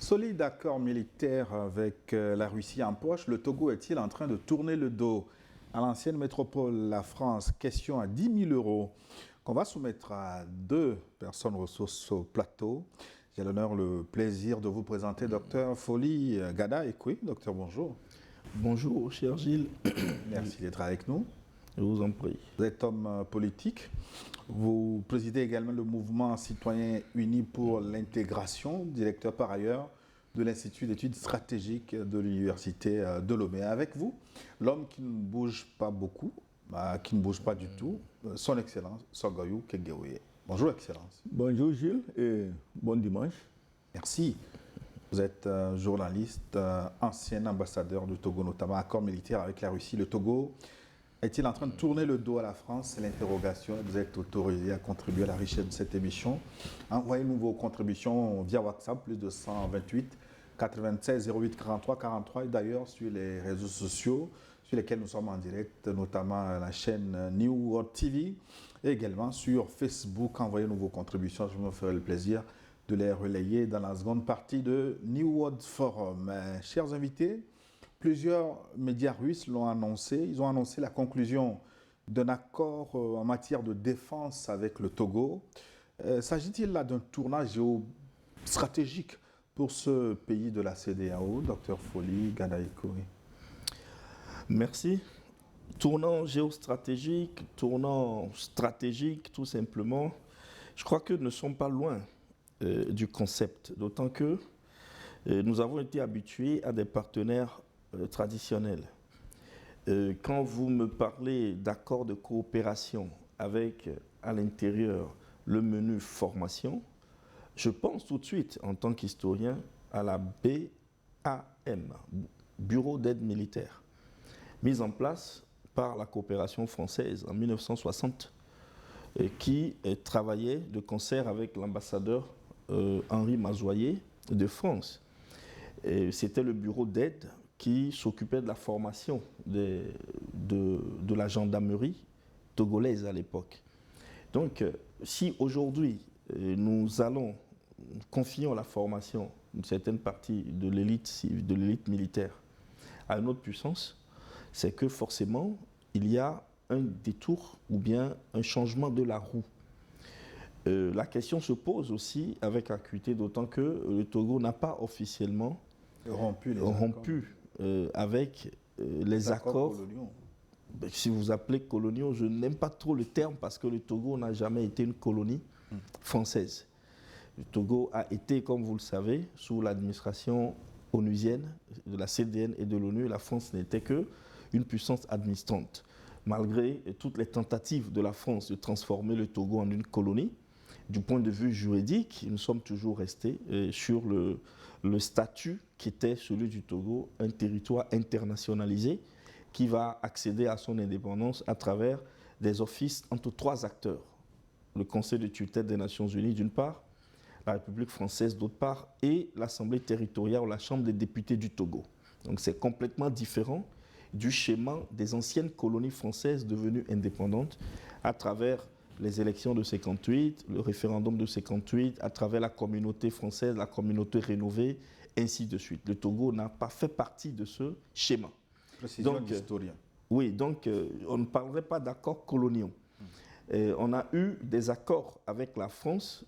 Solide accord militaire avec la Russie en poche, le Togo est-il en train de tourner le dos à l'ancienne métropole, la France? Question à 10 000 euros qu'on va soumettre à deux personnes ressources au plateau. J'ai l'honneur, le plaisir de vous présenter Dr Folie Gada Ekoui. Docteur, bonjour. Bonjour, cher Gilles. Merci d'être avec nous. Je vous en prie. Vous êtes homme politique. Vous présidez également le mouvement citoyen uni pour l'intégration, directeur par ailleurs de l'Institut d'études stratégiques de l'Université de Lomé. Avec vous, l'homme qui ne bouge pas beaucoup, qui ne bouge pas du tout, son Excellence Sogoyou Kegeoye. Bonjour, Excellence. Bonjour, Gilles, et bon dimanche. Merci. Vous êtes journaliste, ancien ambassadeur du Togo, notamment accord militaire avec la Russie. Le Togo est-il en train de tourner le dos à la France? C'est l'interrogation. Vous êtes autorisé à contribuer à la richesse de cette émission. Envoyez-nous vos contributions via WhatsApp, plus de 128 96 08 43 43. Et d'ailleurs, sur les réseaux sociaux sur lesquels nous sommes en direct, notamment la chaîne New World TV, et également sur Facebook. Envoyez-nous vos contributions. Je me ferai le plaisir de les relayer dans la seconde partie de New World Forum. Chers invités, plusieurs médias russes l'ont annoncé. Ils ont annoncé la conclusion d'un accord en matière de défense avec le Togo. S'agit-il là d'un tournant géostratégique pour ce pays de la CEDEAO? Docteur Folie Gada Ekoui. Merci. Tournant géostratégique, tournant stratégique, tout simplement. Je crois que nous ne sommes pas loin du concept, d'autant que nous avons été habitués à des partenaires traditionnels. Quand vous me parlez d'accords de coopération avec à l'intérieur le menu formation, je pense tout de suite, en tant qu'historien, à la BAM, Bureau d'aide militaire, mise en place par la coopération française en 1960, qui travaillait de concert avec l'ambassadeur Henri Mazoyer de France. C'était le bureau d'aide qui s'occupait de la formation de la gendarmerie togolaise à l'époque. Donc, si aujourd'hui nous confions la formation d'une certaine partie de l'élite militaire à une autre puissance, c'est que forcément, il y a un détour ou bien un changement de la roue. La question se pose aussi avec acuité, d'autant que le Togo n'a pas officiellement rompu avec les accords coloniaux. Si vous appelez coloniaux, je n'aime pas trop le terme parce que le Togo n'a jamais été une colonie française. Le Togo a été, comme vous le savez, sous l'administration onusienne, de la CDN et de l'ONU. La France n'était qu'une puissance administrante. Malgré toutes les tentatives de la France de transformer le Togo en une colonie, du point de vue juridique, nous sommes toujours restés sur le statut qui était celui du Togo, un territoire internationalisé qui va accéder à son indépendance à travers des offices entre trois acteurs. Le Conseil de tutelle des Nations Unies d'une part, la République française d'autre part, et l'Assemblée territoriale ou la Chambre des députés du Togo. Donc c'est complètement différent du schéma des anciennes colonies françaises devenues indépendantes à travers les élections de 58, le référendum de 58, à travers la communauté française, la communauté rénovée, ainsi de suite. Le Togo n'a pas fait partie de ce schéma. Précision d'historien. Oui, donc on ne parlerait pas d'accords coloniaux. On a eu des accords avec la France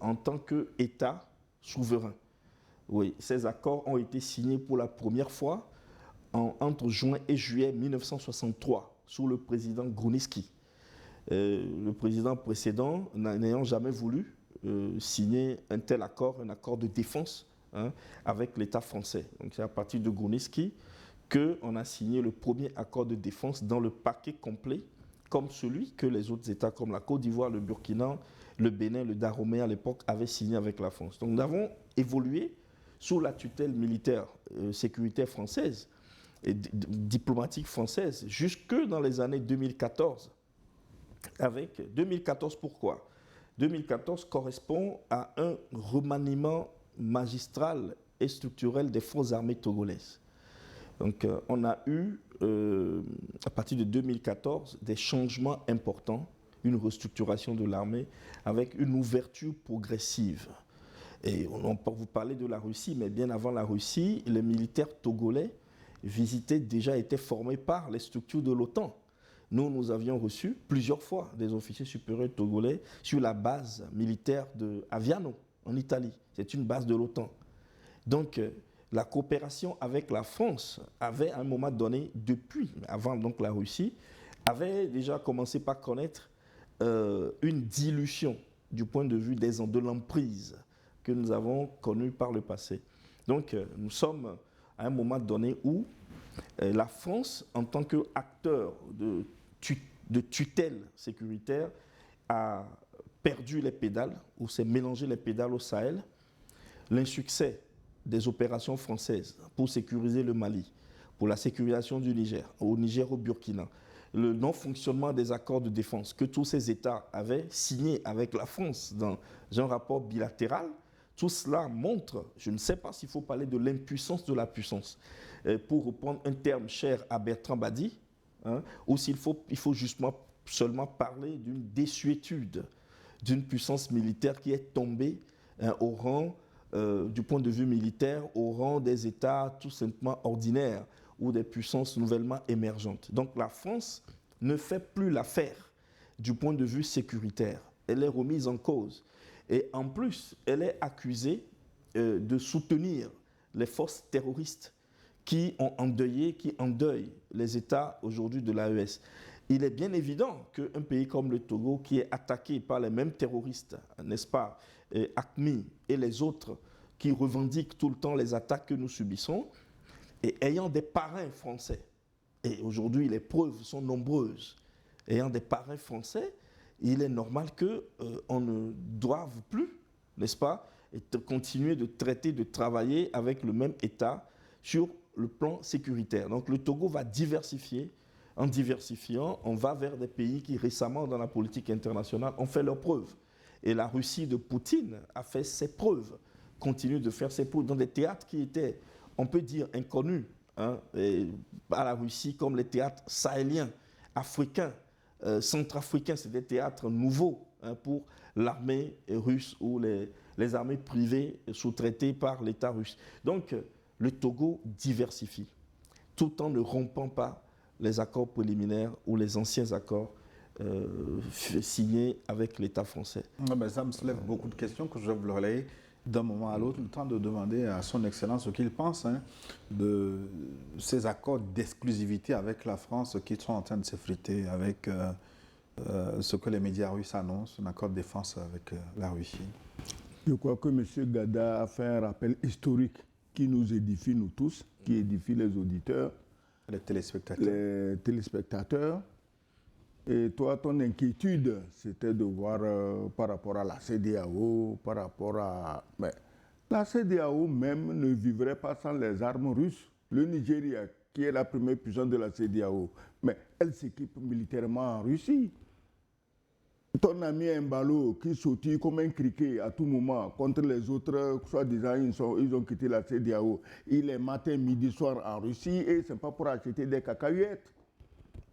en tant qu'État souverain. Oui, ces accords ont été signés pour la première fois entre juin et juillet 1963 sous le président Gruniski. Le président précédent n'ayant jamais voulu signer un tel accord, un accord de défense avec l'État français. Donc c'est à partir de Gruniski qu'on a signé le premier accord de défense dans le paquet complet, comme celui que les autres États comme la Côte d'Ivoire, le Burkina, le Bénin, le Dahomey à l'époque avaient signé avec la France. Donc nous avons évolué sous la tutelle militaire sécuritaire française et diplomatique française jusque dans les années 2014. Avec 2014, pourquoi? 2014 correspond à un remaniement magistral et structurel des forces armées togolaises. Donc on a eu, à partir de 2014, des changements importants, une restructuration de l'armée avec une ouverture progressive Et vous parlez de la Russie, mais bien avant la Russie, les militaires togolais étaient formés par les structures de l'OTAN. Nous avions reçu plusieurs fois des officiers supérieurs togolais sur la base militaire de Aviano, en Italie. C'est une base de l'OTAN. Donc, la coopération avec la France avait, à un moment donné, avant donc la Russie, avait déjà commencé par connaître une dilution du point de vue de l'emprise que nous avons connue par le passé. Donc, nous sommes à un moment donné où la France, en tant qu'acteur de tutelle sécuritaire, a perdu les pédales, ou s'est mélangé les pédales au Sahel. L'insuccès des opérations françaises pour sécuriser le Mali, pour la sécurisation du Niger, au Burkina, le non-fonctionnement des accords de défense que tous ces États avaient signés avec la France dans un rapport bilatéral, tout cela montre, je ne sais pas s'il faut parler de l'impuissance de la puissance, pour reprendre un terme cher à Bertrand Badi, ou il faut justement seulement parler d'une désuétude d'une puissance militaire qui est tombée au rang, du point de vue militaire, au rang des États tout simplement ordinaires ou des puissances nouvellement émergentes. Donc la France ne fait plus l'affaire du point de vue sécuritaire. Elle est remise en cause. Et en plus, elle est accusée de soutenir les forces terroristes qui endeuillent les États aujourd'hui de l'AES. Il est bien évident qu'un pays comme le Togo, qui est attaqué par les mêmes terroristes, n'est-ce pas, AQMI et les autres, qui revendiquent tout le temps les attaques que nous subissons, et ayant des parrains français, et aujourd'hui les preuves sont nombreuses, ayant des parrains français, il est normal qu'on ne doive plus, n'est-ce pas, continuer de traiter, de travailler avec le même État sur le plan sécuritaire. Donc le Togo va diversifier. En diversifiant, on va vers des pays qui récemment dans la politique internationale ont fait leurs preuves. Et la Russie de Poutine a fait ses preuves, continue de faire ses preuves dans des théâtres qui étaient, on peut dire, inconnus à la Russie, comme les théâtres sahéliens, africains, centrafricains. C'est des théâtres nouveaux pour l'armée russe ou les armées privées sous-traitées par l'État russe. Donc, le Togo diversifie, tout en ne rompant pas les accords préliminaires ou les anciens accords signés avec l'État français. Ça me soulève beaucoup de questions que je vais vous relayer d'un moment à l'autre, le temps de demander à son Excellence ce qu'il pense de ces accords d'exclusivité avec la France qui sont en train de s'effriter avec ce que les médias russes annoncent, un accord de défense avec la Russie. Je crois que M. Gada a fait un rappel historique qui nous édifie, nous tous, qui édifie les auditeurs, les téléspectateurs. Et toi, ton inquiétude, c'était de voir par rapport à la CEDEAO, par rapport à... Mais la CEDEAO même ne vivrait pas sans les armes russes. Le Nigeria, qui est la première puissance de la CEDEAO, mais elle s'équipe militairement en Russie. Ton ami Mbalo, qui sautille comme un criquet à tout moment contre les autres, soi-disant ils ont quitté la CEDEAO. Il est matin, midi, soir en Russie et ce n'est pas pour acheter des cacahuètes.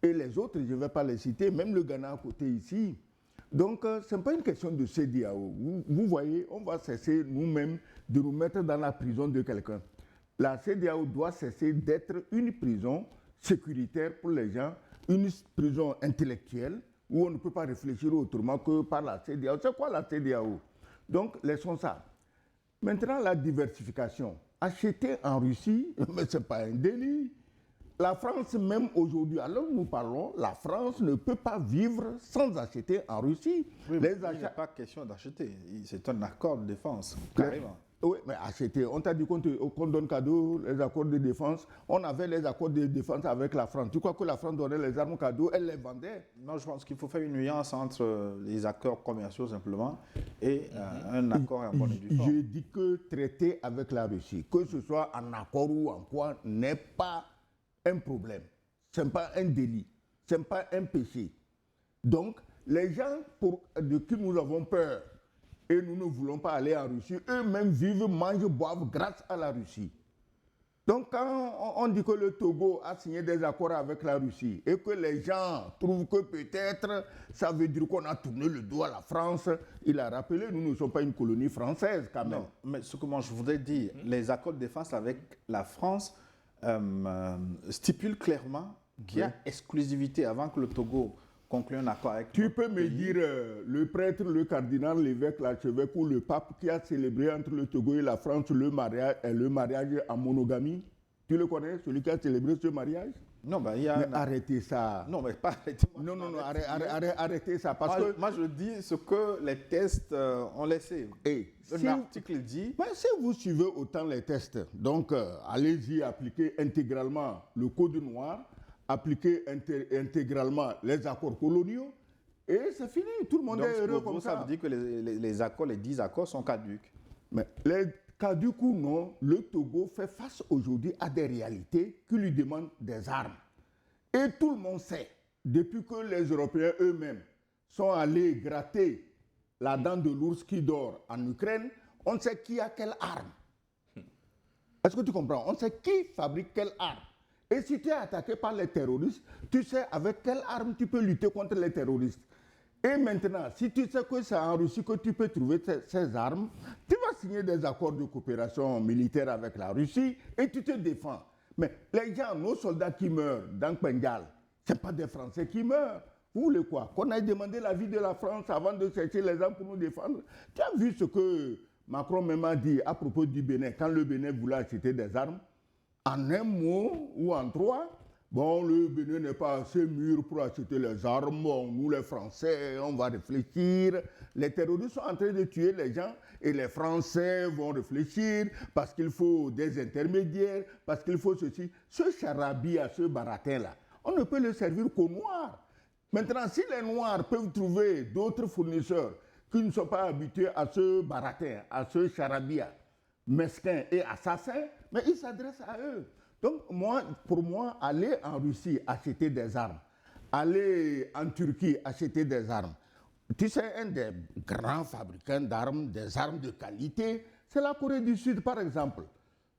Et les autres, je ne vais pas les citer, même le Ghana à côté ici. Donc, ce n'est pas une question de CEDEAO. Vous voyez, on va cesser nous-mêmes de nous mettre dans la prison de quelqu'un. La CEDEAO doit cesser d'être une prison sécuritaire pour les gens, une prison intellectuelle, où on ne peut pas réfléchir autrement que par la CEDEAO. C'est quoi la CEDEAO? Donc, laissons ça. Maintenant, la diversification. Acheter en Russie, mais ce n'est pas un délit. La France, même aujourd'hui, alors nous parlons, la France ne peut pas vivre sans acheter en Russie. Oui, il n'est pas question d'acheter. C'est un accord de défense, carrément. Oui, mais acheter. On t'a dit qu'on donne cadeau, les accords de défense. On avait les accords de défense avec la France. Tu crois que la France donnait les armes cadeaux, elle les vendait? Non, je pense qu'il faut faire une nuance entre les accords commerciaux simplement et un accord en bonne et due forme. Je dis que traiter avec la Russie, que ce soit en accord ou en quoi, n'est pas un problème. Ce n'est pas un délit. Ce n'est pas un péché. Donc, les gens de qui nous avons peur, et nous ne voulons pas aller en Russie, eux-mêmes vivent, mangent, boivent grâce à la Russie. Donc, quand on dit que le Togo a signé des accords avec la Russie et que les gens trouvent que peut-être ça veut dire qu'on a tourné le dos à la France, il a rappelé, nous ne sommes pas une colonie française quand même. Non, mais ce que moi je voudrais dire, les accords de défense avec la France stipulent clairement qu'il y a exclusivité avant que le Togo conclue un accord avec Tu peux me dire le prêtre, le cardinal, l'évêque, l'archevêque ou le pape qui a célébré entre le Togo et la France le mariage en monogamie? Tu le connais, celui qui a célébré ce mariage? Non, ben, il y a... Mais arrêtez ça. Non, mais pas arrêtez. Non, arrêtez ça. Parce que moi, je dis ce que les tests ont laissé. L'article dit... Mais si vous suivez autant les tests, donc allez-y, appliquez intégralement le code noir, appliquer intégralement les accords coloniaux, et c'est fini, tout le monde est heureux comme ça. Ça veut dire que les accords, les 10 accords sont caducs. Mais les caducs ou non, le Togo fait face aujourd'hui à des réalités qui lui demandent des armes. Et tout le monde sait, depuis que les Européens eux-mêmes sont allés gratter la dent de l'ours qui dort en Ukraine, on sait qui a quelle arme. Est-ce que tu comprends? On sait qui fabrique quelle arme. Et si tu es attaqué par les terroristes, tu sais avec quelle arme tu peux lutter contre les terroristes. Et maintenant, si tu sais que c'est en Russie que tu peux trouver ces armes, tu vas signer des accords de coopération militaire avec la Russie et tu te défends. Mais les gens, nos soldats qui meurent dans Pengal, ce n'est pas des Français qui meurent. Vous voulez quoi? Qu'on aille demander l'avis de la France avant de chercher les armes pour nous défendre? Tu as vu ce que Macron même a dit à propos du Bénin, quand le Bénin voulait acheter des armes? En un mot ou en trois, bon, le Bénin n'est pas assez mûr pour acheter les armes. Bon, nous, les Français, on va réfléchir. Les terroristes sont en train de tuer les gens et les Français vont réfléchir parce qu'il faut des intermédiaires, parce qu'il faut ceci. Ce charabia, ce baratin-là, on ne peut le servir qu'aux Noirs. Maintenant, si les Noirs peuvent trouver d'autres fournisseurs qui ne sont pas habitués à ce baratin, à ce charabia, mesquins et assassins, mais ils s'adressent à eux. Donc, pour moi, aller en Russie acheter des armes, aller en Turquie acheter des armes, tu sais, un des grands fabricants d'armes, des armes de qualité, c'est la Corée du Sud, par exemple.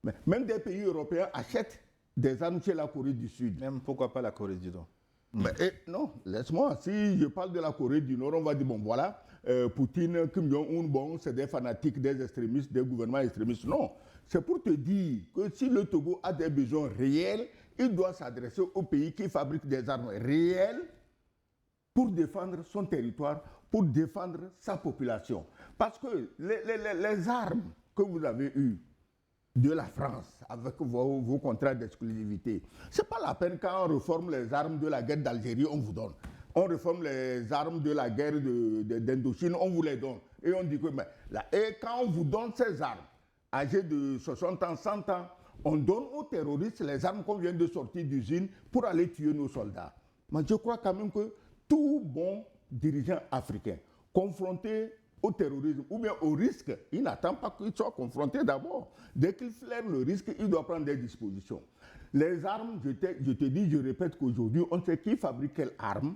Mais même des pays européens achètent des armes chez la Corée du Sud. Même pourquoi pas la Corée du Nord? Mais, non, laisse-moi. Si je parle de la Corée du Nord, on va dire, bon, voilà, Poutine, Kim Jong-un, bon, c'est des fanatiques, des extrémistes, des gouvernements extrémistes. Non, c'est pour te dire que si le Togo a des besoins réels, il doit s'adresser aux pays qui fabriquent des armes réelles pour défendre son territoire, pour défendre sa population. Parce que les armes que vous avez eues de la France avec vos contrats d'exclusivité, ce n'est pas la peine quand on réforme les armes de la guerre d'Algérie, on vous donne. On réforme les armes de la guerre d'Indochine, on vous les donne. Et on dit que, et quand on vous donne ces armes, âgées de 60 ans, 100 ans, on donne aux terroristes les armes qu'on vient de sortir d'usine pour aller tuer nos soldats. Mais je crois quand même que tout bon dirigeant africain confronté au terrorisme ou bien au risque, il n'attend pas qu'il soit confronté d'abord. Dès qu'il flaire le risque, il doit prendre des dispositions. Les armes, je te dis, je répète qu'aujourd'hui, on sait qui fabrique quelle arme,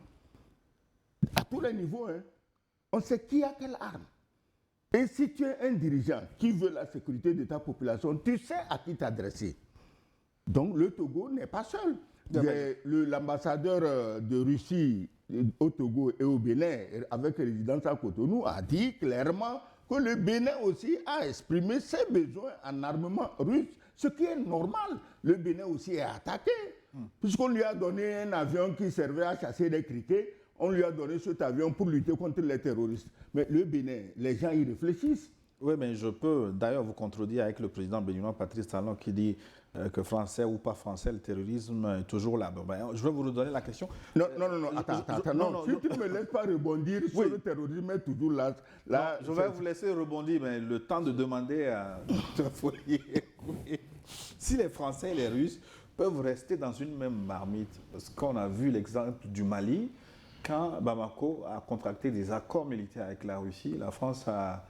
à tous les niveaux. Hein. On sait qui a quelle arme. Et si tu es un dirigeant qui veut la sécurité de ta population, tu sais à qui t'adresser. Donc le Togo n'est pas seul. L'ambassadeur de Russie au Togo et au Bénin, avec résidence à Cotonou, a dit clairement que le Bénin aussi a exprimé ses besoins en armement russe, ce qui est normal. Le Bénin aussi est attaqué, puisqu'on lui a donné un avion qui servait à chasser des criquets, on lui a donné cet avion pour lutter contre les terroristes. Mais le Bénin, les gens y réfléchissent. Oui, mais je peux d'ailleurs vous contredire avec le président béninois Patrice Talon qui dit que français ou pas français, le terrorisme est toujours là. Je vais vous redonner la question. Non, attends. Si tu ne me laisses pas rebondir sur le terrorisme, est toujours là. Je vais vous laisser rebondir, mais le temps de demander à notre foyer. Si les Français et les Russes peuvent rester dans une même marmite, parce qu'on a vu l'exemple du Mali, quand Bamako a contracté des accords militaires avec la Russie, la France a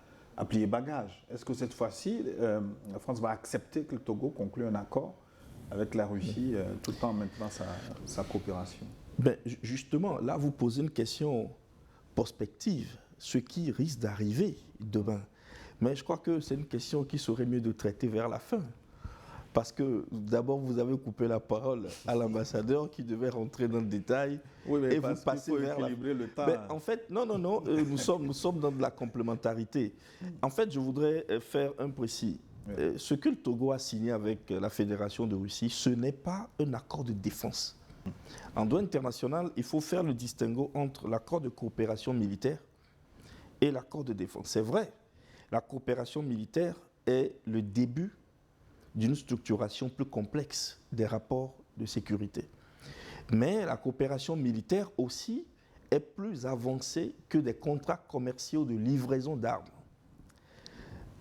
plié bagage. Est-ce que cette fois-ci, la France va accepter que le Togo conclue un accord avec la Russie tout en maintenant sa coopération? Justement, là, vous posez une question prospective, ce qui risque d'arriver demain. Mais je crois que c'est une question qui serait mieux de traiter vers la fin. parce que d'abord vous avez coupé la parole à l'ambassadeur qui devait rentrer dans le détail Oui, mais et vous passez vers équilibrer le temps. Mais en fait, non, nous sommes dans de la complémentarité. En fait, je voudrais faire un précis. Oui. Ce que le Togo a signé avec la Fédération de Russie, ce n'est pas un accord de défense. En droit international, il faut faire le distinguo entre l'accord de coopération militaire et l'accord de défense. C'est vrai, la coopération militaire est le début d'une structuration plus complexe des rapports de sécurité. Mais la coopération militaire aussi est plus avancée que des contrats commerciaux de livraison d'armes.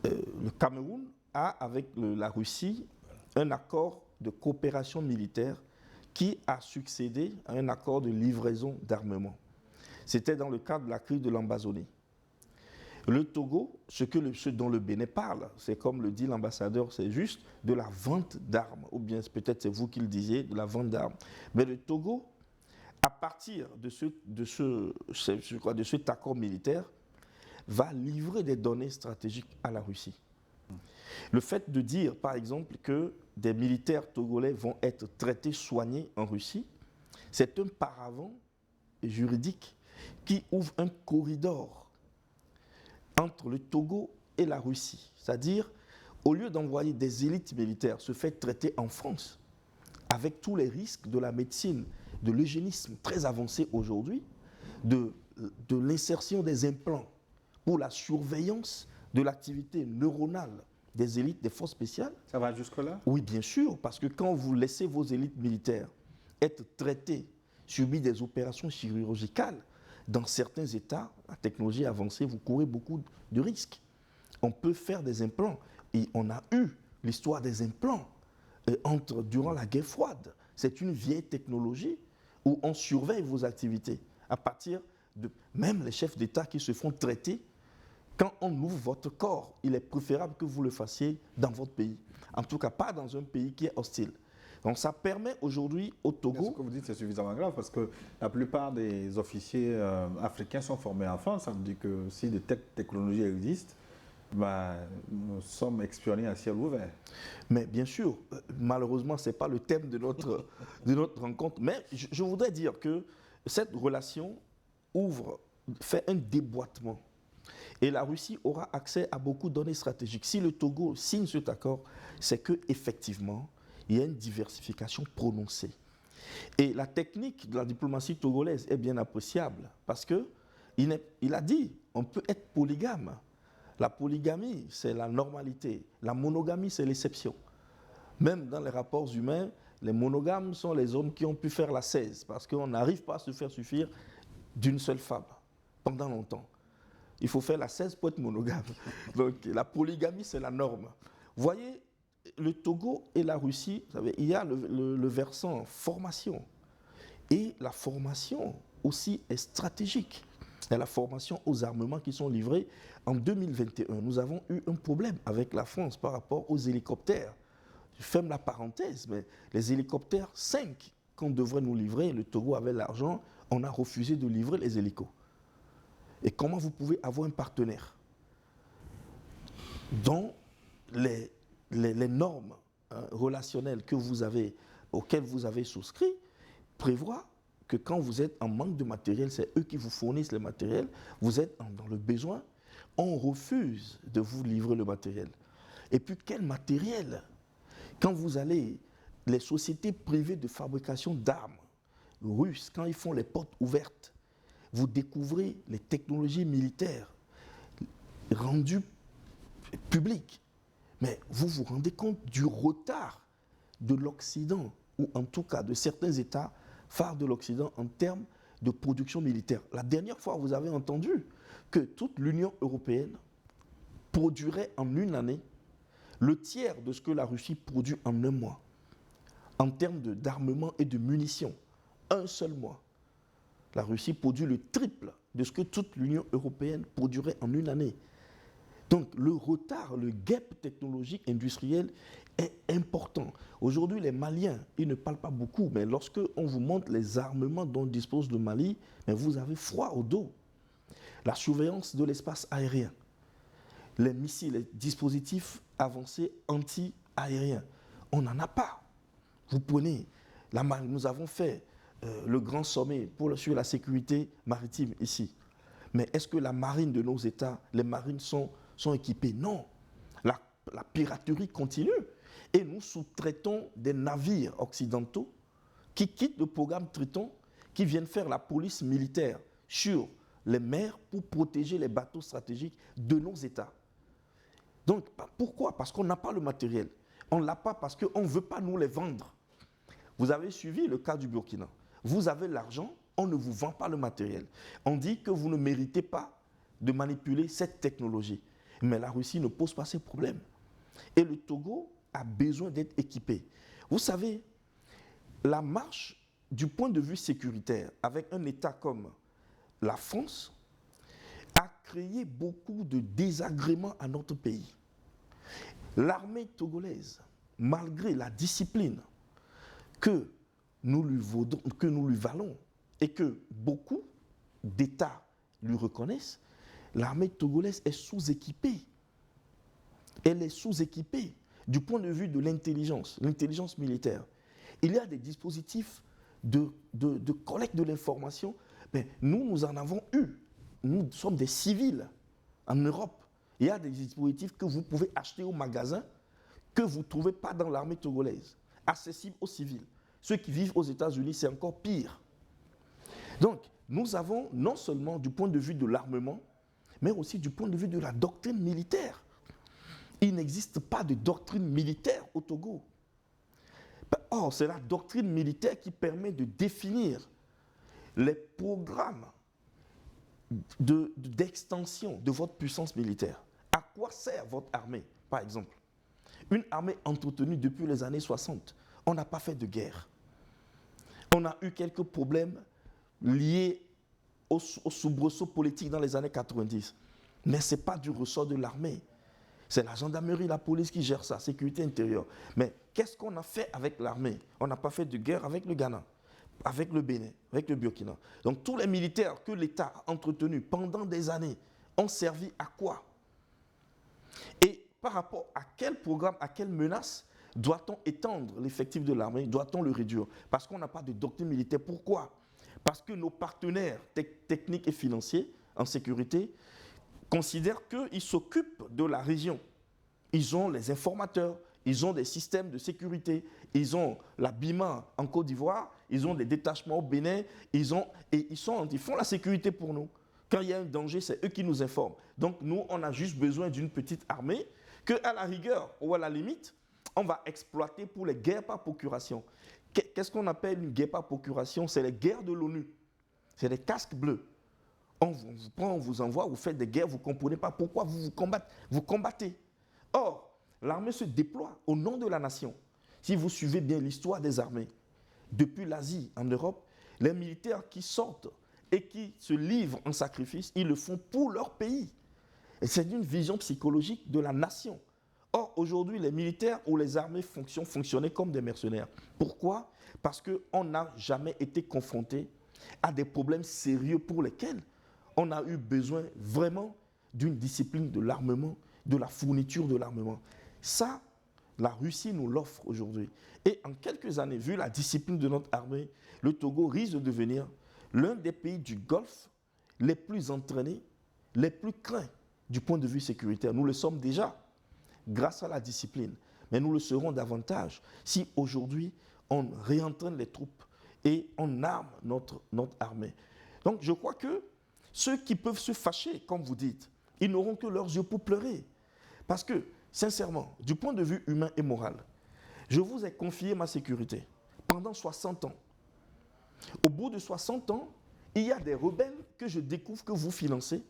Le Cameroun a avec la Russie un accord de coopération militaire qui a succédé à un accord de livraison d'armement. C'était dans le cadre de la crise de l'Ambazonie. Le Togo, ce dont le Bénin parle, c'est comme le dit l'ambassadeur, c'est juste de la vente d'armes, ou bien peut-être c'est vous qui le disiez, de la vente d'armes. Mais le Togo, à partir de cet accord militaire, va livrer des données stratégiques à la Russie. Le fait de dire, par exemple, que des militaires togolais vont être traités, soignés en Russie, c'est un paravent juridique qui ouvre un corridor entre le Togo et la Russie. C'est-à-dire, au lieu d'envoyer des élites militaires se faire traiter en France, avec tous les risques de la médecine, de l'eugénisme très avancé aujourd'hui, de l'insertion des implants pour la surveillance de l'activité neuronale des élites des forces spéciales. Ça va jusque-là? Oui, bien sûr, parce que quand vous laissez vos élites militaires être traitées, subir des opérations chirurgicales, dans certains États, la technologie avancée, vous courez beaucoup de risques. On peut faire des implants. Et on a eu l'histoire des implants durant la guerre froide. C'est une vieille technologie où on surveille vos activités. À partir de même les chefs d'État qui se font traiter, quand on ouvre votre corps, il est préférable que vous le fassiez dans votre pays. En tout cas, pas dans un pays qui est hostile. Donc ça permet aujourd'hui au Togo... Ce que vous dites, c'est suffisamment grave parce que la plupart des officiers africains sont formés en France. Ça veut dire que si de telles technologies existent, nous sommes espionnés à ciel ouvert. Mais bien sûr, malheureusement, ce n'est pas le thème de notre rencontre. Mais je voudrais dire que cette relation fait un déboîtement. Et la Russie aura accès à beaucoup de données stratégiques. Si le Togo signe cet accord, c'est qu'effectivement, il y a une diversification prononcée. Et la technique de la diplomatie togolaise est bien appréciable parce qu'il a dit on peut être polygame. La polygamie, c'est la normalité. La monogamie, c'est l'exception. Même dans les rapports humains, les monogames sont les hommes qui ont pu faire la 16 parce qu'on n'arrive pas à se faire suffire d'une seule femme pendant longtemps. Il faut faire la 16 pour être monogame. Donc la polygamie, c'est la norme. Vous voyez, le Togo et la Russie, vous savez, il y a le versant formation. Et la formation aussi est stratégique. Il y a la formation aux armements qui sont livrés. En 2021, nous avons eu un problème avec la France par rapport aux hélicoptères. Je ferme la parenthèse, mais les hélicoptères 5 qu'on devrait nous livrer, le Togo avait l'argent, on a refusé de livrer les hélicos. Et comment vous pouvez avoir un partenaire dont les normes relationnelles auxquelles vous avez souscrit prévoient que quand vous êtes en manque de matériel, c'est eux qui vous fournissent le matériel, vous êtes dans le besoin, on refuse de vous livrer le matériel. Et puis quel matériel? Quand vous allez, les sociétés privées de fabrication d'armes russes, quand ils font les portes ouvertes, vous découvrez les technologies militaires rendues publiques. Mais vous vous rendez compte du retard de l'Occident, ou en tout cas de certains États phares de l'Occident en termes de production militaire. La dernière fois, vous avez entendu que toute l'Union européenne produirait en une année le tiers de ce que la Russie produit en un mois, en termes d'armement et de munitions. Un seul mois. La Russie produit le triple de ce que toute l'Union européenne produirait en une année. Donc le retard, le gap technologique industriel est important. Aujourd'hui, les Maliens, ils ne parlent pas beaucoup, mais lorsque on vous montre les armements dont dispose le Mali, vous avez froid au dos. La surveillance de l'espace aérien, les missiles, les dispositifs avancés anti-aériens. on n'en a pas. Vous prenez, nous avons fait le grand sommet sur la sécurité maritime ici. Mais est-ce que la marine de nos États, les marines sont équipées? Non. La piraterie continue. Et nous sous-traitons des navires occidentaux qui quittent le programme Triton, qui viennent faire la police militaire sur les mers pour protéger les bateaux stratégiques de nos États. Donc, pourquoi? Parce qu'on n'a pas le matériel. On ne l'a pas parce qu'on ne veut pas nous les vendre. Vous avez suivi le cas du Burkina. Vous avez l'argent, on ne vous vend pas le matériel. On dit que vous ne méritez pas de manipuler cette technologie. Mais la Russie ne pose pas ces problèmes. Et le Togo a besoin d'être équipé. Vous savez, la marche du point de vue sécuritaire avec un État comme la France a créé beaucoup de désagréments à notre pays. L'armée togolaise, malgré la discipline que nous lui valons et que beaucoup d'États lui reconnaissent, l'armée togolaise est sous-équipée. Elle est sous-équipée du point de vue de l'intelligence militaire. Il y a des dispositifs de collecte de l'information, mais nous en avons eu. Nous sommes des civils en Europe. Il y a des dispositifs que vous pouvez acheter au magasin que vous ne trouvez pas dans l'armée togolaise, accessibles aux civils. Ceux qui vivent aux États-Unis, c'est encore pire. Donc, nous avons non seulement du point de vue de l'armement, mais aussi du point de vue de la doctrine militaire. Il n'existe pas de doctrine militaire au Togo. Or, c'est la doctrine militaire qui permet de définir les programmes d'extension de votre puissance militaire. À quoi sert votre armée, par exemple? Une armée entretenue depuis les années 60. On n'a pas fait de guerre. On a eu quelques problèmes liés au soubresaut politique dans les années 90. Mais ce n'est pas du ressort de l'armée. C'est la gendarmerie, la police qui gère ça, sécurité intérieure. Mais qu'est-ce qu'on a fait avec l'armée? On n'a pas fait de guerre avec le Ghana, avec le Bénin, avec le Burkina. Donc tous les militaires que l'État a entretenus pendant des années ont servi à quoi? Et par rapport à quel programme, à quelle menace doit-on étendre l'effectif de l'armée? Doit-on le réduire? Parce qu'on n'a pas de doctrine militaire. Pourquoi? Parce que nos partenaires techniques et financiers en sécurité considèrent qu'ils s'occupent de la région. Ils ont les informateurs, ils ont des systèmes de sécurité, ils ont la BIMA en Côte d'Ivoire, ils ont des détachements au Bénin, ils font la sécurité pour nous. Quand il y a un danger, c'est eux qui nous informent. Donc nous, on a juste besoin d'une petite armée qu'à la rigueur ou à la limite, on va exploiter pour les guerres par procuration. Qu'est-ce qu'on appelle une guerre par procuration? C'est les guerres de l'ONU. C'est les casques bleus. On vous prend, on vous envoie, vous faites des guerres, vous ne comprenez pas pourquoi vous combattez. Or, l'armée se déploie au nom de la nation. Si vous suivez bien l'histoire des armées, depuis l'Asie en Europe, les militaires qui sortent et qui se livrent en sacrifice, ils le font pour leur pays. Et c'est une vision psychologique de la nation. Or, aujourd'hui, les militaires ou les armées fonctionnaient comme des mercenaires. Pourquoi? Parce qu'on n'a jamais été confronté à des problèmes sérieux pour lesquels on a eu besoin vraiment d'une discipline de l'armement, de la fourniture de l'armement. Ça, la Russie nous l'offre aujourd'hui. Et en quelques années, vu la discipline de notre armée, le Togo risque de devenir l'un des pays du Golfe les plus entraînés, les plus craints du point de vue sécuritaire. Nous le sommes déjà grâce à la discipline, mais nous le serons davantage si aujourd'hui on réentraîne les troupes et on arme notre armée. Donc je crois que ceux qui peuvent se fâcher, comme vous dites, ils n'auront que leurs yeux pour pleurer. Parce que, sincèrement, du point de vue humain et moral, je vous ai confié ma sécurité pendant 60 ans. Au bout de 60 ans, il y a des rebelles que je découvre que vous financez,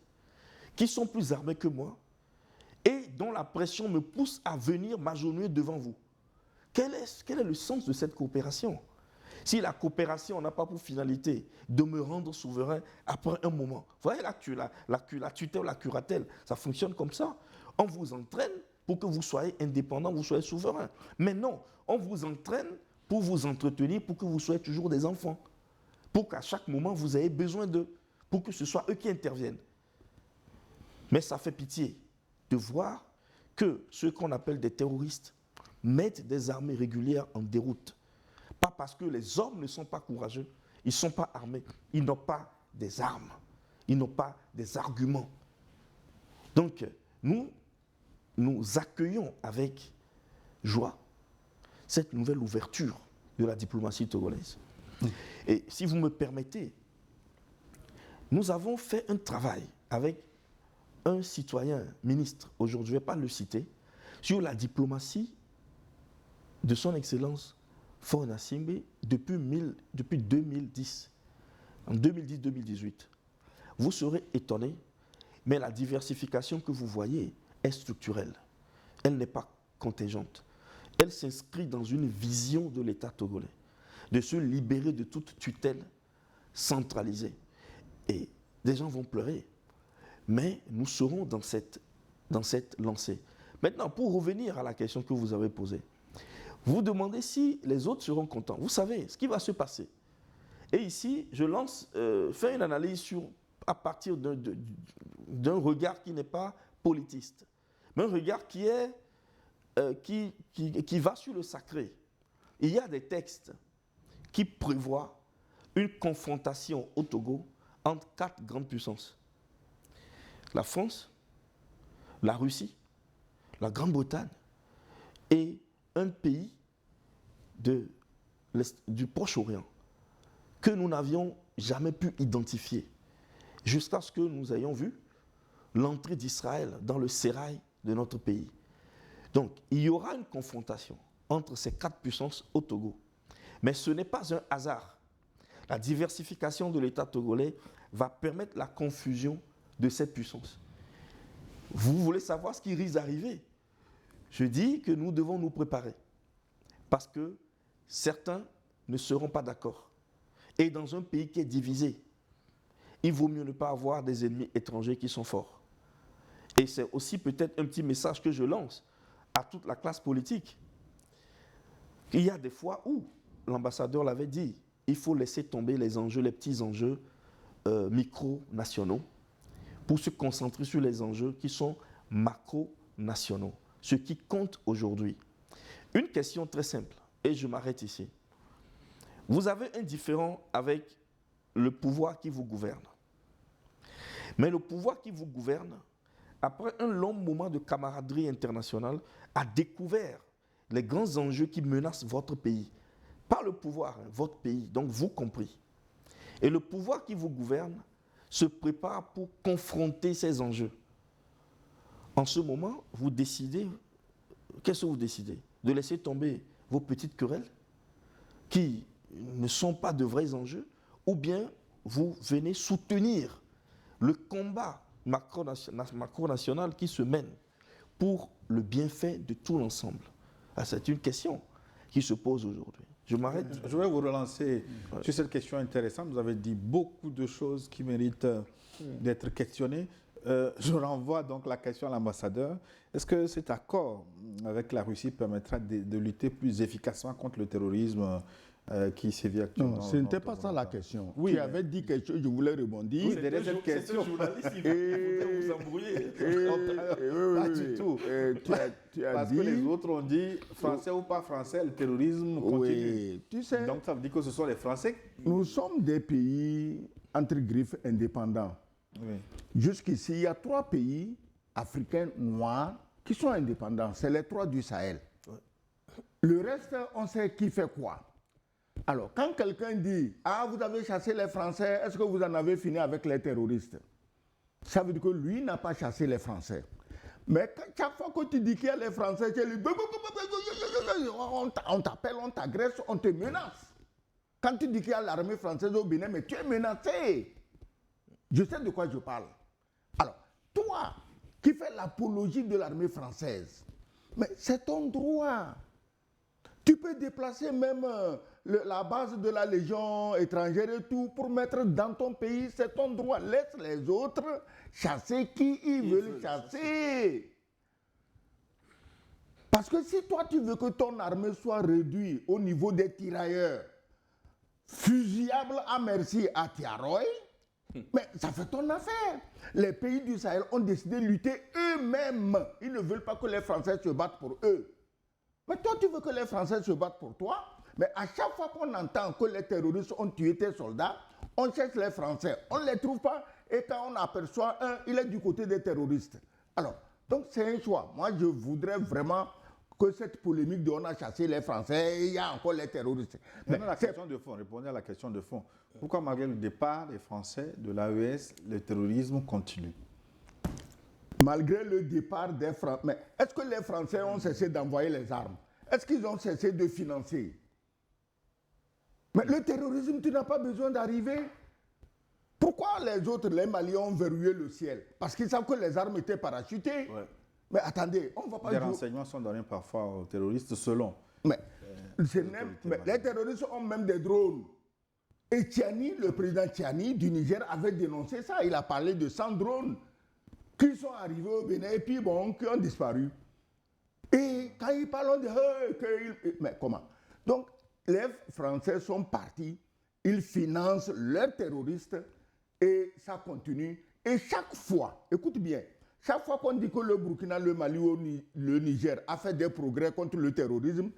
qui sont plus armés que moi, et dont la pression me pousse à venir m'agenouiller devant vous. Quel est le sens de cette coopération? Si la coopération n'a pas pour finalité de me rendre souverain après un moment. Vous voyez la tutelle, la curatelle, ça fonctionne comme ça. On vous entraîne pour que vous soyez indépendant, vous soyez souverain. Mais non, on vous entraîne pour vous entretenir, pour que vous soyez toujours des enfants. Pour qu'à chaque moment, vous ayez besoin d'eux. Pour que ce soit eux qui interviennent. Mais ça fait pitié de voir que ceux qu'on appelle des terroristes, mettent des armées régulières en déroute. Pas parce que les hommes ne sont pas courageux, ils ne sont pas armés, ils n'ont pas des armes, ils n'ont pas des arguments. Donc, nous accueillons avec joie cette nouvelle ouverture de la diplomatie togolaise. Et si vous me permettez, nous avons fait un travail avec un citoyen ministre, aujourd'hui je ne vais pas le citer, sur la diplomatie de son Excellence Faure Gnassingbé depuis 2010. En 2010-2018. Vous serez étonnés, mais la diversification que vous voyez est structurelle. Elle n'est pas contingente. Elle s'inscrit dans une vision de l'État togolais, de se libérer de toute tutelle centralisée. Et des gens vont pleurer, mais nous serons dans cette lancée. Maintenant, pour revenir à la question que vous avez posée, vous vous demandez si les autres seront contents. Vous savez ce qui va se passer. Et ici, je fais une analyse à partir d'un regard qui n'est pas politiste, mais un regard qui va sur le sacré. Il y a des textes qui prévoient une confrontation au Togo entre 4 grandes puissances. La France, la Russie, la Grande-Bretagne et un pays du Proche-Orient que nous n'avions jamais pu identifier jusqu'à ce que nous ayons vu l'entrée d'Israël dans le sérail de notre pays. Donc, il y aura une confrontation entre ces 4 puissances au Togo. Mais ce n'est pas un hasard. La diversification de l'État togolais va permettre la confusion de ces puissances. Vous voulez savoir ce qui risque d'arriver? Je dis que nous devons nous préparer parce que certains ne seront pas d'accord. Et dans un pays qui est divisé, il vaut mieux ne pas avoir des ennemis étrangers qui sont forts. Et c'est aussi peut-être un petit message que je lance à toute la classe politique. Il y a des fois où, l'ambassadeur l'avait dit, il faut laisser tomber les enjeux, les petits enjeux micro-nationaux pour se concentrer sur les enjeux qui sont macro-nationaux, ce qui compte aujourd'hui. Une question très simple, et je m'arrête ici. Vous avez un différend avec le pouvoir qui vous gouverne. Mais le pouvoir qui vous gouverne, après un long moment de camaraderie internationale, a découvert les grands enjeux qui menacent votre pays. Pas le pouvoir, votre pays, donc vous compris. Et le pouvoir qui vous gouverne se prépare pour confronter ces enjeux. En ce moment, vous décidez, qu'est-ce que vous décidez? De laisser tomber vos petites querelles qui ne sont pas de vrais enjeux, ou bien vous venez soutenir le combat macro-national qui se mène pour le bienfait de tout l'ensemble. C'est une question qui se pose aujourd'hui. Je m'arrête. Je vais vous relancer sur cette question intéressante. Vous avez dit beaucoup de choses qui méritent d'être questionnées. Je renvoie donc la question à l'ambassadeur. Est-ce que cet accord avec la Russie permettra de lutter plus efficacement contre le terrorisme qui sévit actuellement? Non, ce n'était pas ça la question. Oui, tu avais dit quelque chose, je voulais rebondir. Oui, derrière cette question. Journaliste, il voulait vous embrouiller. Pas du tout. Tu as Parce dit, que les autres ont dit, français ou pas français, le terrorisme continue. oui, tu sais, Donc ça veut dire que ce sont les Français. nous sommes des pays entre griffes indépendants. Oui. Jusqu'ici, il y a 3 pays africains noirs qui sont indépendants. C'est les 3 du Sahel. Le reste, on sait qui fait quoi. Alors, quand quelqu'un dit « Ah, vous avez chassé les Français, est-ce que vous en avez fini avec les terroristes ?» Ça veut dire que lui n'a pas chassé les Français. Mais chaque fois que tu dis qu'il y a les Français, tu lui on t'appelle, on t'agresse, on te menace. Quand tu dis qu'il y a l'armée française au Bénin, mais tu es menacé. Je sais de quoi je parle. Alors, toi qui fais l'apologie de l'armée française, mais c'est ton droit. Tu peux déplacer même la base de la Légion étrangère et tout pour mettre dans ton pays, c'est ton droit. Laisse les autres chasser qui ils veulent chasser. Parce que si toi tu veux que ton armée soit réduite au niveau des tirailleurs, fusillables à merci à Tiaroy, mais ça fait ton affaire. Les pays du Sahel ont décidé de lutter eux-mêmes. Ils ne veulent pas que les Français se battent pour eux. Mais toi, tu veux que les Français se battent pour toi, mais à chaque fois qu'on entend que les terroristes ont tué tes soldats, on cherche les Français, on ne les trouve pas, et quand on aperçoit un, il est du côté des terroristes. Alors, donc c'est un choix. Moi, je voudrais vraiment que cette polémique de on a chassé les Français et il y a encore les terroristes. Mais la question de fond, répondez à la question de fond. Pourquoi malgré le départ des Français de l'AES, le terrorisme continue? Malgré le départ des Français. Mais est-ce que les Français ont cessé d'envoyer les armes? Est-ce qu'ils ont cessé de financer? Mais le terrorisme, tu n'as pas besoin d'arriver. Pourquoi les autres, les Maliens, ont verrouillé le ciel? Parce qu'ils savent que les armes étaient parachutées. Ouais. Mais attendez, on ne va pas... Les renseignements sont donnés parfois aux terroristes selon... Mais les terroristes ont même des drones. Et Tiani, le président Tiani du Niger, avait dénoncé ça. Il a parlé de 100 drones qui sont arrivés au Bénin et puis bon, qui ont disparu. Et quand ils parlent de... mais comment? Donc, les Français sont partis, ils financent leurs terroristes et ça continue. Et chaque fois, écoute bien, chaque fois qu'on dit que le Burkina, le Mali ou le Niger a fait des progrès contre le terrorisme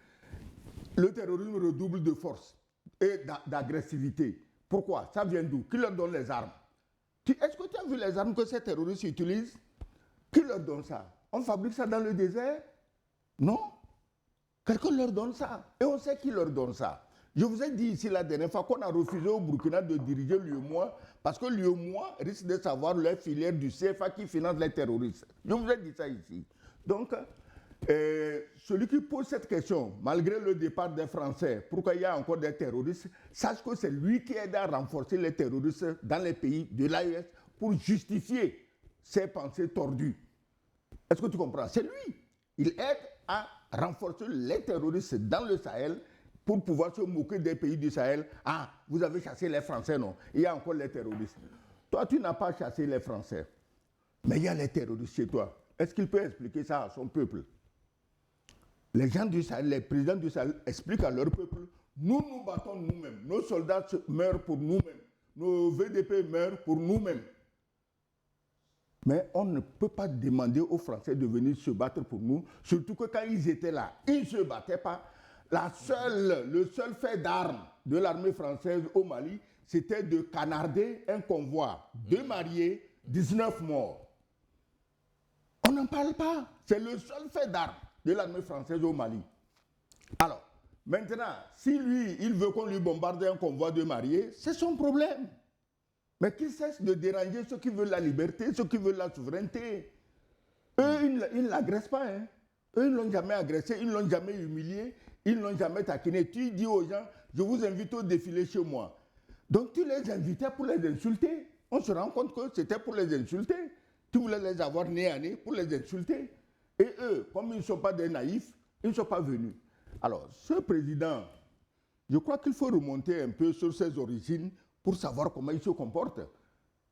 redouble de force et d'agressivité. Pourquoi? Ça vient d'où? Qui leur donne les armes? Est-ce que tu as vu les armes que ces terroristes utilisent? Qui leur donne ça? On fabrique ça dans le désert? Non. Quelqu'un leur donne ça. Et on sait qui leur donne ça. Je vous ai dit ici la dernière fois qu'on a refusé au Burkina de diriger l'UEMOA parce que l'UEMOA risque de savoir les filières du CFA qui finance les terroristes. Je vous ai dit ça ici. Donc, celui qui pose cette question, malgré le départ des Français, pourquoi il y a encore des terroristes, sache que c'est lui qui aide à renforcer les terroristes dans les pays de l'AES pour justifier ses pensées tordues. Est-ce que tu comprends? C'est lui. Il aide à renforcer les terroristes dans le Sahel pour pouvoir se moquer des pays du Sahel. Ah, vous avez chassé les Français, non? Il y a encore les terroristes. Toi, tu n'as pas chassé les Français. Mais il y a les terroristes chez toi. Est-ce qu'il peut expliquer ça à son peuple? Les gens du Sahel, les présidents du Sahel expliquent à leur peuple, nous nous battons nous-mêmes. Nos soldats meurent pour nous-mêmes. Nos VDP meurent pour nous-mêmes. Mais on ne peut pas demander aux Français de venir se battre pour nous, surtout que quand ils étaient là, ils ne se battaient pas. Le seul fait d'armes de l'armée française au Mali, c'était de canarder un convoi de mariés, 19 morts. On n'en parle pas. C'est le seul fait d'armes de l'armée française au Mali. Alors, maintenant, si lui, il veut qu'on lui bombarde un convoi de mariés, c'est son problème. Mais qu'il cesse de déranger ceux qui veulent la liberté, ceux qui veulent la souveraineté. Eux, ils ne l'agressent pas. Hein. Eux, ils ne l'ont jamais agressé, ils ne l'ont jamais humilié, ils ne l'ont jamais taquiné. Tu dis aux gens, je vous invite au défilé chez moi. Donc tu les invitais pour les insulter. On se rend compte que c'était pour les insulter. Tu voulais les avoir nez à nez pour les insulter. Et eux, comme ils ne sont pas des naïfs, ils ne sont pas venus. Alors, ce président, je crois qu'il faut remonter un peu sur ses origines pour savoir comment il se comporte.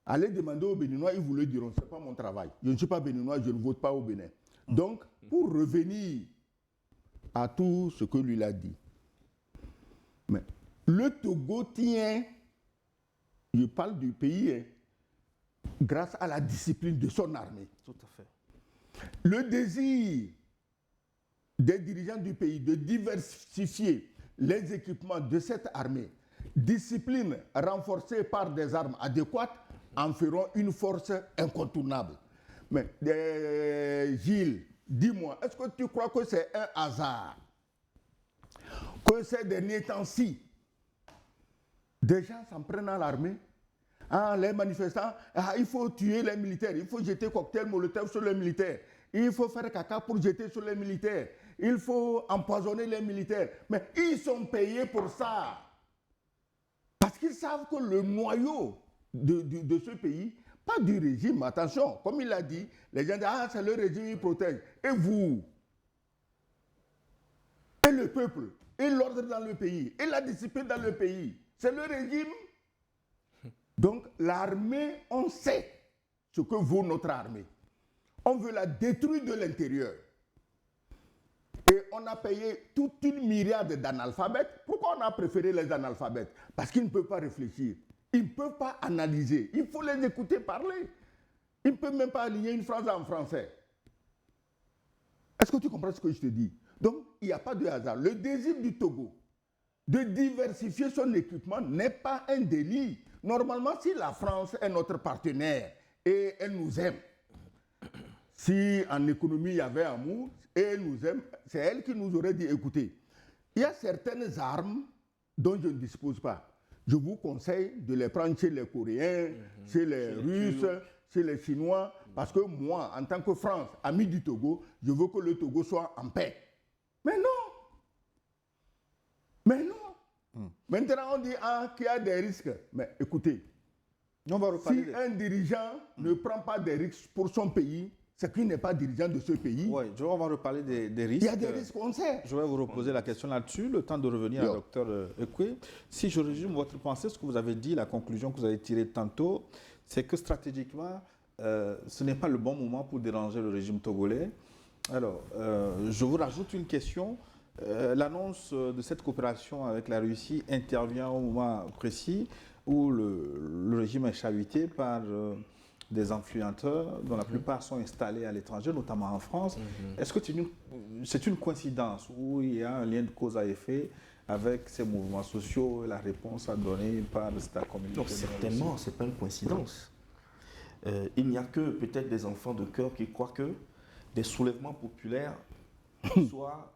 Allez demander aux Béninois, ils vous le diront, ce n'est pas mon travail. Je ne suis pas béninois, je ne vote pas au Bénin. Donc, pour revenir à tout ce que lui a dit, mais le Togo tient, je parle du pays, grâce à la discipline de son armée. Tout à fait. Le désir des dirigeants du pays de diversifier les équipements de cette armée, discipline renforcée par des armes adéquates, en feront une force incontournable. Mais Gilles, dis-moi, est-ce que tu crois que c'est un hasard que ces derniers temps-ci, des gens s'en prennent à l'armée? Ah, les manifestants, il faut tuer les militaires, il faut jeter cocktail Molotov sur les militaires, il faut faire caca pour jeter sur les militaires, il faut empoisonner les militaires. Mais ils sont payés pour ça. Parce qu'ils savent que le noyau de ce pays, pas du régime, attention, comme il a dit, les gens disent, ah, c'est le régime, il protège. Et vous? Et le peuple? Et l'ordre dans le pays? Et la discipline dans le pays? C'est le régime? Donc, l'armée, on sait ce que vaut notre armée. On veut la détruire de l'intérieur. Et on a payé toute une myriade d'analphabètes. Pourquoi on a préféré les analphabètes? Parce qu'ils ne peuvent pas réfléchir. Ils ne peuvent pas analyser. Il faut les écouter parler. Ils ne peuvent même pas aligner une phrase en français. Est-ce que tu comprends ce que je te dis? Donc, il n'y a pas de hasard. Le désir du Togo de diversifier son équipement n'est pas un délit. Normalement, si la France est notre partenaire et elle nous aime, si en économie il y avait amour et elle nous aime, c'est elle qui nous aurait dit, écoutez, il y a certaines armes dont je ne dispose pas. Je vous conseille de les prendre chez les Coréens, chez les Russes, chez les Chinois, parce que moi, en tant que France, ami du Togo, je veux que le Togo soit en paix. Mais non! Mais non! Maintenant, on dit qu'il y a des risques. Mais écoutez, On va reparler si un dirigeant ne prend pas des risques pour son pays, c'est qu'il n'est pas dirigeant de ce pays. Oui, on va reparler des risques. Il y a des risques, on sait. Je vais vous reposer la question là-dessus, le temps de revenir à Dr Ekwe. Si je résume votre pensée, ce que vous avez dit, la conclusion que vous avez tirée tantôt, c'est que stratégiquement, ce n'est pas le bon moment pour déranger le régime togolais. Alors, je vous rajoute une question. L'annonce de cette coopération avec la Russie intervient au moment précis où le régime est chahuté par des influenceurs dont la plupart sont installés à l'étranger, notamment en France. Est-ce que c'est une coïncidence où il y a un lien de cause à effet avec ces mouvements sociaux et la réponse à donner par cette communauté? Donc certainement, ce n'est pas une coïncidence. Il n'y a que peut-être des enfants de cœur qui croient que des soulèvements populaires soient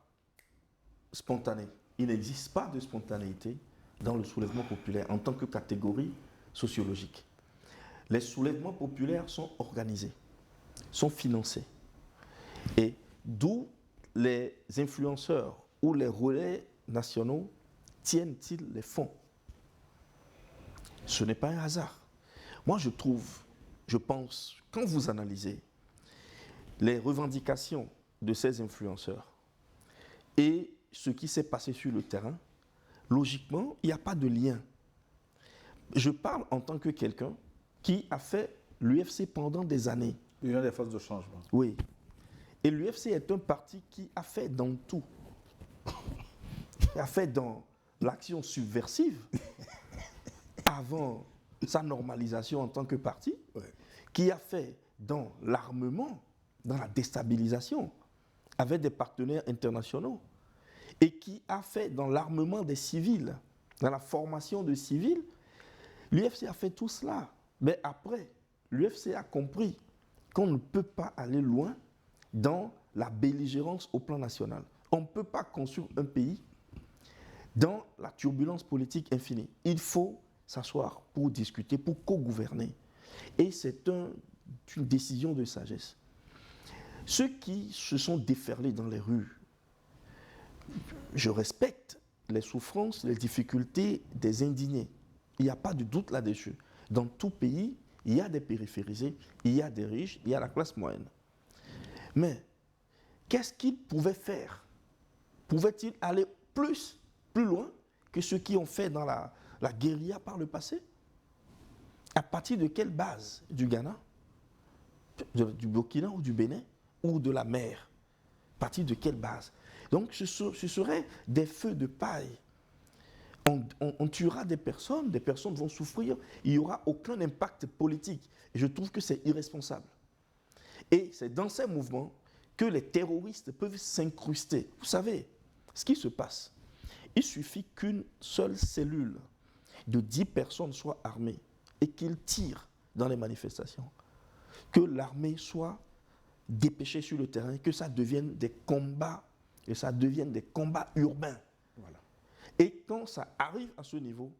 spontanés. Il n'existe pas de spontanéité dans le soulèvement populaire en tant que catégorie sociologique. Les soulèvements populaires sont organisés, sont financés. Et d'où les influenceurs ou les relais nationaux tiennent-ils les fonds? Ce n'est pas un hasard. Moi, je pense, quand vous analysez les revendications de ces influenceurs et ce qui s'est passé sur le terrain, logiquement, il n'y a pas de lien. Je parle en tant que quelqu'un qui a fait l'UFC pendant des années. L'Union des forces de changement. Oui. Et l'UFC est un parti qui a fait dans tout. Il a fait dans l'action subversive, avant sa normalisation en tant que parti, qui a fait dans l'armement, dans la déstabilisation, avec des partenaires internationaux, et qui a fait dans l'armement des civils, dans la formation de civils. L'UFC a fait tout cela. Mais après, l'UFC a compris qu'on ne peut pas aller loin dans la belligérance au plan national. On ne peut pas construire un pays dans la turbulence politique infinie. Il faut s'asseoir pour discuter, pour co-gouverner. Et c'est une décision de sagesse. Ceux qui se sont déferlés dans les rues, je respecte les souffrances, les difficultés des indignés. Il n'y a pas de doute là-dessus. Dans tout pays, il y a des périphérisés, il y a des riches, il y a la classe moyenne. Mais qu'est-ce qu'ils pouvaient faire? Pouvaient-ils aller plus loin que ceux qui ont fait dans la guérilla par le passé? À partir de quelle base? Du Ghana, du Burkina ou du Bénin, ou de la mer? À partir de quelle base? Donc ce seraient des feux de paille. On tuera des personnes vont souffrir, il n'y aura aucun impact politique. Et je trouve que c'est irresponsable. Et c'est dans ces mouvements que les terroristes peuvent s'incruster. Vous savez, ce qui se passe, il suffit qu'une seule cellule de 10 personnes soit armée et qu'ils tirent dans les manifestations, que l'armée soit dépêchée sur le terrain, que ça devienne des combats, et ça devienne des combats urbains. Voilà. Et quand ça arrive à ce niveau,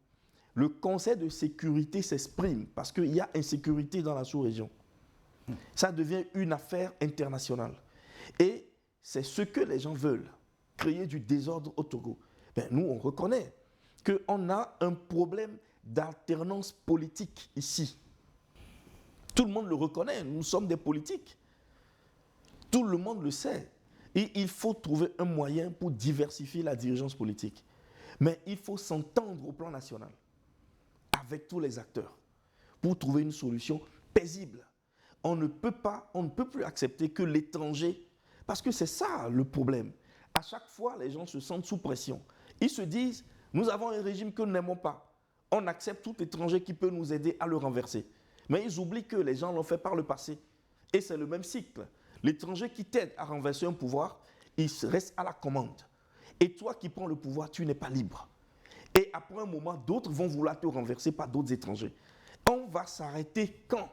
le Conseil de sécurité s'exprime parce qu'il y a insécurité dans la sous-région. Ça devient une affaire internationale. Et c'est ce que les gens veulent, créer du désordre au Togo. Ben, nous, on reconnaît qu'on a un problème d'alternance politique ici. Tout le monde le reconnaît, nous sommes des politiques. Tout le monde le sait. Et il faut trouver un moyen pour diversifier la dirigeance politique. Mais il faut s'entendre au plan national avec tous les acteurs pour trouver une solution paisible. On ne peut plus accepter que l'étranger, parce que c'est ça le problème. À chaque fois, les gens se sentent sous pression. Ils se disent, nous avons un régime que nous n'aimons pas. On accepte tout étranger qui peut nous aider à le renverser. Mais ils oublient que les gens l'ont fait par le passé. Et c'est le même cycle. L'étranger qui t'aide à renverser un pouvoir, il reste à la commande. Et toi qui prends le pouvoir, tu n'es pas libre. Et après un moment, d'autres vont vouloir te renverser par d'autres étrangers. On va s'arrêter quand?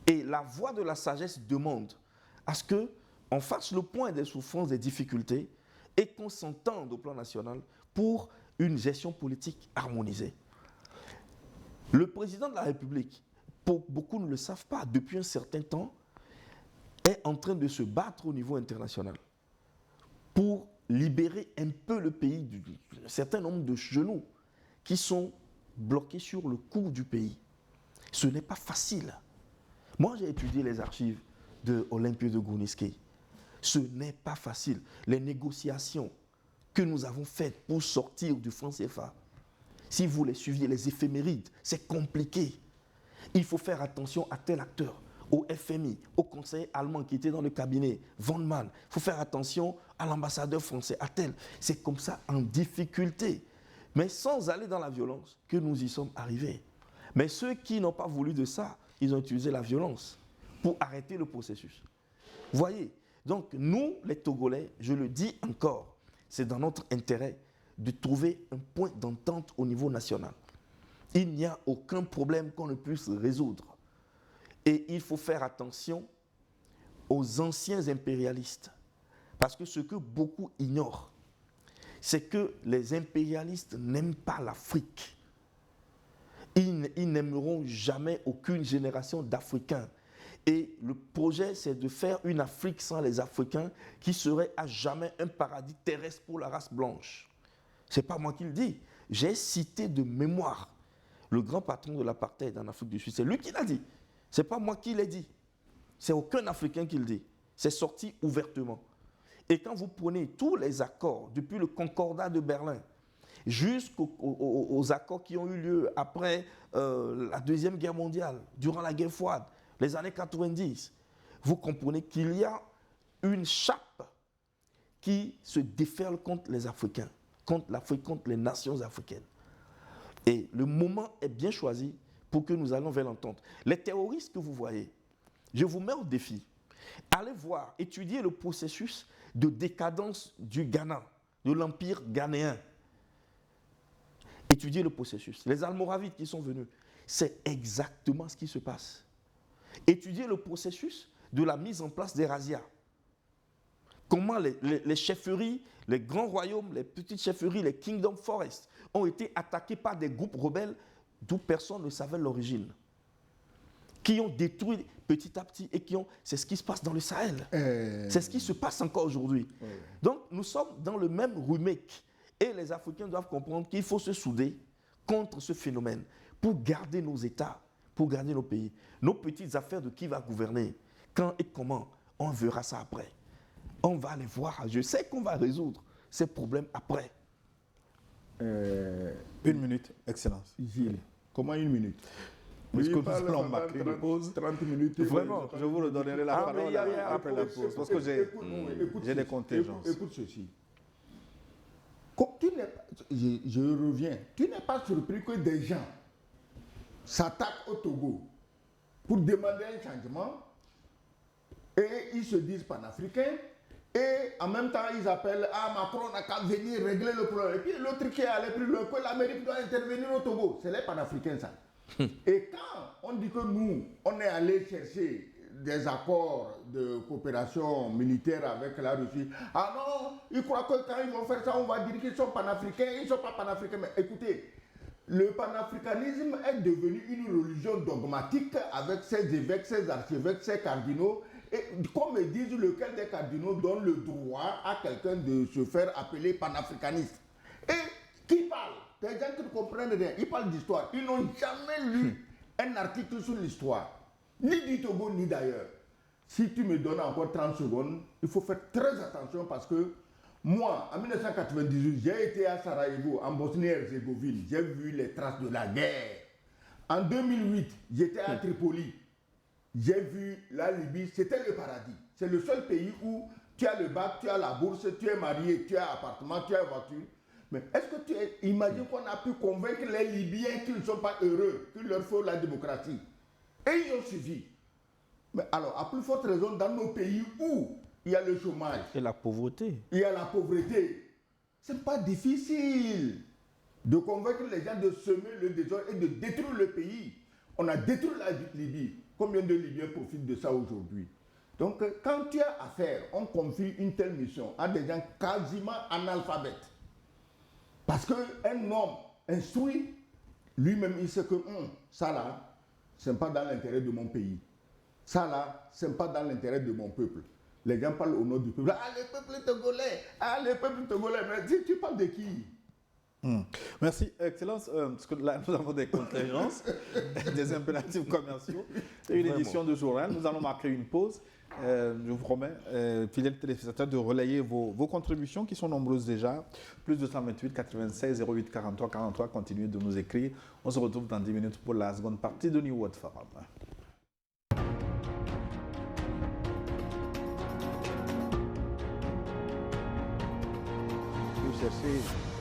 Et la voie de la sagesse demande à ce qu'on fasse le point des souffrances, des difficultés, et qu'on s'entende au plan national pour une gestion politique harmonisée. Le président de la République, beaucoup ne le savent pas, depuis un certain temps, est en train de se battre au niveau international pour libérer un peu le pays d'un certain nombre de genoux qui sont bloqués sur le cours du pays. Ce n'est pas facile. Moi, j'ai étudié les archives de Olympio de Gouniski. Ce n'est pas facile. Les négociations que nous avons faites pour sortir du franc CFA, si vous les suiviez, les éphémérides, c'est compliqué. Il faut faire attention à tel acteur, au FMI, au conseiller allemand qui était dans le cabinet, Von Mann. Il faut faire attention à l'ambassadeur français, à tel. C'est comme ça, en difficulté. Mais sans aller dans la violence, que nous y sommes arrivés. Mais ceux qui n'ont pas voulu de ça, ils ont utilisé la violence pour arrêter le processus. Vous voyez? Donc nous, les Togolais, je le dis encore, c'est dans notre intérêt de trouver un point d'entente au niveau national. Il n'y a aucun problème qu'on ne puisse résoudre. Et il faut faire attention aux anciens impérialistes. Parce que ce que beaucoup ignorent, c'est que les impérialistes n'aiment pas l'Afrique. Ils n'aimeront jamais aucune génération d'Africains. Et le projet, c'est de faire une Afrique sans les Africains qui serait à jamais un paradis terrestre pour la race blanche. Ce n'est pas moi qui le dis. J'ai cité de mémoire le grand patron de l'apartheid en Afrique du Sud. C'est lui qui l'a dit. Ce n'est pas moi qui l'ai dit. C'est aucun Africain qui le dit. C'est sorti ouvertement. Et quand vous prenez tous les accords, depuis le Concordat de Berlin, jusqu'aux accords qui ont eu lieu après la Deuxième Guerre mondiale, durant la guerre froide, les années 90, vous comprenez qu'il y a une chape qui se déferle contre les Africains, contre l'Afrique, contre les nations africaines. Et le moment est bien choisi pour que nous allions vers l'entente. Les terroristes que vous voyez, je vous mets au défi. Allez voir, étudier le processus de décadence du Ghana, de l'empire ghanéen. Étudier le processus. Les Almoravides qui sont venus, c'est exactement ce qui se passe. Étudier le processus de la mise en place des razzias. Comment les chefferies, les grands royaumes, les petites chefferies, les kingdom forests ont été attaqués par des groupes rebelles d'où personne ne savait l'origine. Qui ont détruit petit à petit et qui ont... C'est ce qui se passe dans le Sahel. C'est ce qui se passe encore aujourd'hui. Donc nous sommes dans le même remake. Et les Africains doivent comprendre qu'il faut se souder contre ce phénomène pour garder nos États, pour garder nos pays. Nos petites affaires de qui va gouverner, quand et comment, on verra ça après. On va les voir. Je sais qu'on va résoudre ces problèmes après. Une minute, Excellence. Gilles, comment une minute? Parce que nous allons marquer une pause. 30 minutes. Vraiment, je vous redonnerai la parole après la pause. Parce que j'ai des contingences. Écoute ceci. Je reviens. Tu n'es pas surpris que des gens s'attaquent au Togo pour demander un changement et ils se disent panafricains et en même temps ils appellent Macron n'a qu'à venir régler le problème. Et puis l'autre qui est allé plus loin, que l'Amérique doit intervenir au Togo. C'est les panafricains ça. Et quand on dit que nous, on est allé chercher des accords de coopération militaire avec la Russie, ah non, ils croient que quand ils vont faire ça, on va dire qu'ils sont panafricains, ils ne sont pas panafricains. Mais écoutez, le panafricanisme est devenu une religion dogmatique avec ses évêques, ses archevêques, ses cardinaux. Et comme ils disent, lequel des cardinaux donne le droit à quelqu'un de se faire appeler panafricaniste. Et qui parle? Des gens qui ne comprennent rien. Ils parlent d'histoire. Ils n'ont jamais lu un article sur l'histoire. Ni du Togo, ni d'ailleurs. Si tu me donnes encore 30 secondes, il faut faire très attention parce que moi, en 1998, j'ai été à Sarajevo, en Bosnie-Herzégovine. J'ai vu les traces de la guerre. En 2008, j'étais à Tripoli. J'ai vu la Libye. C'était le paradis. C'est le seul pays où tu as le bac, tu as la bourse, tu es marié, tu as appartement, tu as voiture. Mais est-ce que tu imagines qu'on a pu convaincre les Libyens qu'ils ne sont pas heureux, qu'il leur faut la démocratie? Et ils ont suivi. Mais alors, à plus forte raison, dans nos pays où il y a le chômage, Et la pauvreté. il y a la pauvreté. Ce n'est pas difficile de convaincre les gens de semer le désordre et de détruire le pays. On a détruit la Libye. Combien de Libyens profitent de ça aujourd'hui? Donc, quand tu as affaire, on confie une telle mission à des gens quasiment analphabètes. Parce qu'un homme instruit, lui-même, il sait que ça là, ce n'est pas dans l'intérêt de mon pays. Ça là, ce n'est pas dans l'intérêt de mon peuple. Les gens parlent au nom du peuple. Ah, le peuple togolais! Ah, le peuple togolais! Mais tu parles de qui? Merci, Excellence. Parce que là, nous avons des contingences, des impératifs commerciaux et une édition de journal. Nous allons marquer une pause. Je vous promets, fidèles téléspectateurs, de relayer vos contributions qui sont nombreuses déjà. Plus de 128 96 08 43 43. Continuez de nous écrire. On se retrouve dans 10 minutes pour la seconde partie de New World Forum. Vous cherchez